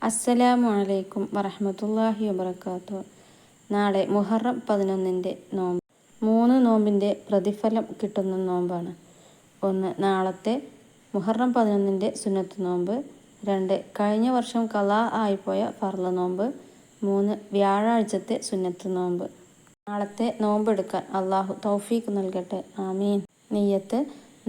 അസ്സലാമു അലൈക്കും വറഹ്മത്തുള്ളാഹി വബറകാതുഹു. നാളെ മുഹറം 11-ൻ്റെ നോമ്പ്. 3 നോമ്പിൻ്റെ പ്രതിഫലം കിട്ടുന്ന നോമ്പാണ്. 1. നാളത്തെ മുഹറം 11-ൻ്റെ സുന്നത്ത് നോമ്പ്. 2. കഴിഞ്ഞ വർഷം ഖളാ ആയിപ്പോയ ഫർള് നോമ്പ്. 3. വ്യാഴാഴ്ചത്തെ സുന്നത്ത് നോമ്പ്. നാളത്തെ നോമ്പെടുക്കാൻ അള്ളാഹു തൗഫീഖ് നൽകട്ടെ. ആമീൻ. നിയ്യത്ത്: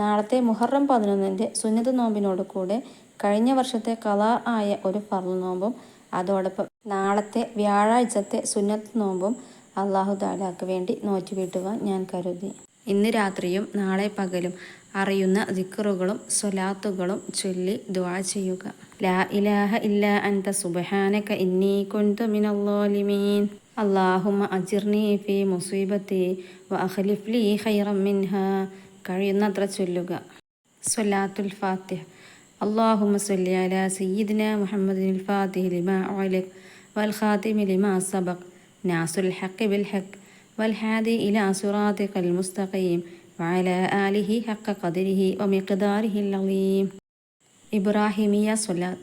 നാളത്തെ മുഹറം 11-ൻ്റെ സുന്നത്ത് നോമ്പിനോട് കൂടെ കഴിഞ്ഞ വർഷത്തെ ഖളാ ആയ ഒരു ഫർള് നോമ്പും അതോടൊപ്പം നാളത്തെ വ്യാഴാഴ്ചത്തെ സുന്നത്ത് നോമ്പും അള്ളാഹു തആലക്ക് വേണ്ടി നോറ്റുവീട്ടുവാൻ ഞാൻ കരുതി. ഇന്ന് രാത്രിയും നാളെ പകലും അറിയുന്ന ദിക്റുകളും സ്വലാത്തുകളും ചൊല്ലി ദുആ ചെയ്യുക. ലാ ഇലാഹ ഇല്ലാ അൻത സുബ്ഹാനക ഇന്നി കുൻതു മിനൽ ളാലിമീൻ. അല്ലാഹുമ്മ അജിർനി ഫീ മുസീബത്തി വ അഖ്ലിഫ് ലീ ഖൈറൻ മിൻഹാ. കഴിയുന്നത്ര ചൊല്ലുക. സ്വലാത്തുൽ ഫാത്തിഹ. اللهم صل على سيدنا محمد الفاتح لما أغلق والخاتم لما سبق ناصر الحق بالحق والهادي إلى صراطك المستقيم وعلى آله حق قدره ومقداره العظيم. إبراهيمية صلاة.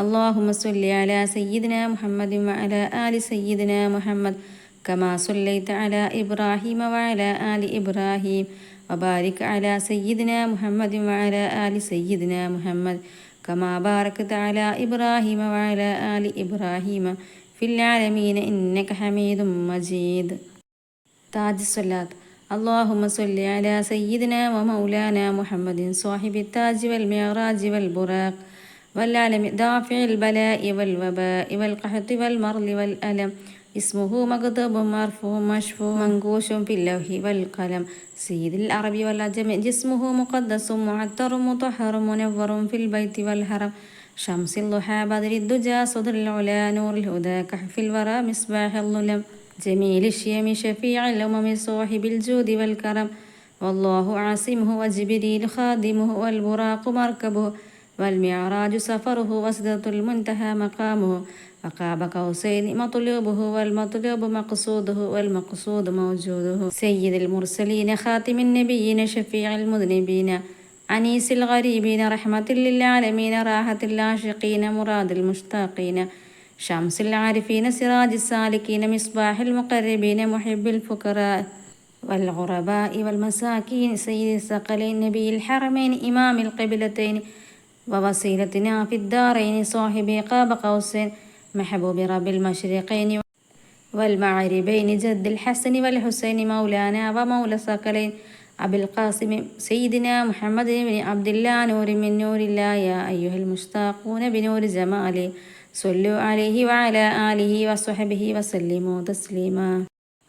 اللهم صل على سيدنا محمد وعلى آل سيدنا محمد كما صليت على إبراهيم وعلى آل إبراهيم وبارك على سيدنا محمد وعلى آل سيدنا محمد كما باركت على إبراهيم وعلى آل إبراهيم في العالمين إنك حميد مجيد. تاج الصلاة. اللهم صل على سيدنا ومولانا محمد صاحب التاج والمعراج والبراق والعلم دافع البلاء والوباء والقحط والمرض والألم. اسمه مكتوب مرفوع مشفوع منقوش في اللوح والقلم. سيد العرب والعجم. جسمه مقدس معطر مطهر منور في البيت والحرم. شمس الضحى بدر الدجى صدر العلا نور الهدى كحف الورى مصباح الظلم. جميل الشيم شفيع الأمم صاحب الجود والكرم. والله عاصمه وجبريل خادمه والبراق مركبه والمعراج سفره وسدرة المنتهى مقامه وقاب قوسين مطلوبه والمطلوب مقصوده والمقصود موجوده. سيد المرسلين خاتم النبيين شفيع المذنبين أنيس الغريبين رحمة للعالمين راحة العاشقين مراد المشتاقين شمس العارفين سراج السالكين مصباح المقربين محب الفقراء والغرباء والمساكين سيد الثقلين نبي الحرمين إمام القبلتين ووسيلتنا في الدارين صاحب قاب قوسين محبوب رب المشرقين والمغربين جد الحسن والحسين مولانا ومولى الثقلين أبي القاسم سيدنا محمد بن عبد الله نور من نور الله يا أيها المشتاقون بنور جماله صلوا عليه وعلى آله وصحبه وسلموا تسليما.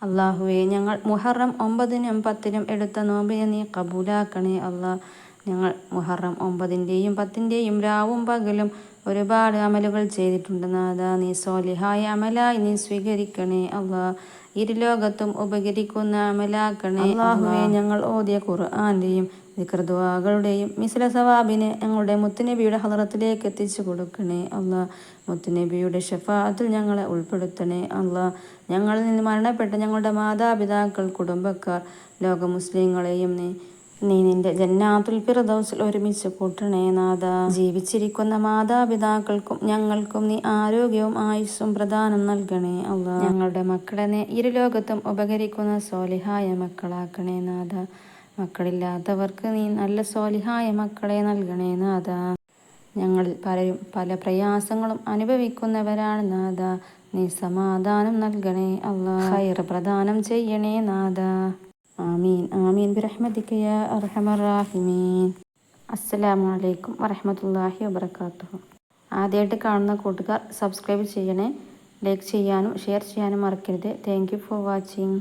അള്ളാഹുവേ, ഞങ്ങൾ മുഹറം 9-നും 10-നും എടുത്ത നോമ്പിനെ നീ കബൂലാക്കണേ അള്ളാഹ്. ഞങ്ങൾ മുഹറം 9-ൻ്റെയും 10-ൻ്റെയും രാവും പകലും ഒരുപാട് അമലുകൾ ചെയ്തിട്ടുണ്ട് നാഥാ. നീ സ്വാലിഹായ അമലായി നീ സ്വീകരിക്കണേ അള്ളാഹ്. ഇരുലോകത്തും ഉപകരിക്കുന്ന അമലാക്കണേ അള്ളാഹുവേ. ഞങ്ങൾ ഓതിയ ഖുർആൻ്റെയും ദിക്ർ ദുആകളുടെയും മിസ്ല സവാബിനെ ഞങ്ങളുടെ മുത്തുനബിയുടെ ഹളറത്തിലേക്ക് എത്തിച്ചു കൊടുക്കണേ അള്ളാഹ്. മുത്തുനബിയുടെ ഷഫാഅത്തിൽ ഞങ്ങളെ ഉൾപ്പെടുത്തണേ അള്ളാഹ്. ഞങ്ങളിൽ നിന്ന് മരണപ്പെട്ട ഞങ്ങളുടെ മാതാപിതാക്കൾ, കുടുംബക്കാർ, ലോക മുസ്ലിങ്ങളെയും നീ നിന്റെ ജന്നാത്തുൽ ഫിർദൗസിൽ ഒരുമിച്ച് കൂട്ടണേ നാഥാ. ജീവിച്ചിരിക്കുന്ന മാതാപിതാക്കൾക്കും ഞങ്ങൾക്കും നീ ആരോഗ്യവും ആയുസ്സും പ്രദാനം നൽകണേ അള്ളാഹ്. ഞങ്ങളുടെ മക്കളെ നീ ഇരുലോകത്തും ഉപകരിക്കുന്ന സ്വാലിഹായ മക്കളാക്കണേ നാഥാ. മക്കളില്ലാത്തവർക്ക് നീ നല്ല സ്വാലിഹായ മക്കളെ നൽകണേ നാഥാ. ഞങ്ങളിൽ പലരും പല പ്രയാസങ്ങളും അനുഭവിക്കുന്നവരാണ് നാഥാ. നീ സമാധാനം നൽകണേ അള്ളാഹ്. ഖൈർ പ്രദാനം ചെയ്യണേ നാഥാ. ആമീൻ ആമീൻ ബിറഹ്മതിക യാ അർഹമർ റഹീമീൻ. അസ്സലാമു അലൈക്കും വറഹ്മത്തുള്ളാഹി വബറകാതുഹു. ആദ്യമായിട്ട് കാണുന്ന കൂട്ടുകാർ സബ്സ്ക്രൈബ് ചെയ്യണേ. ലൈക്ക് ചെയ്യാനും ഷെയർ ചെയ്യാനും മറക്കരുത്. Thank you for watching.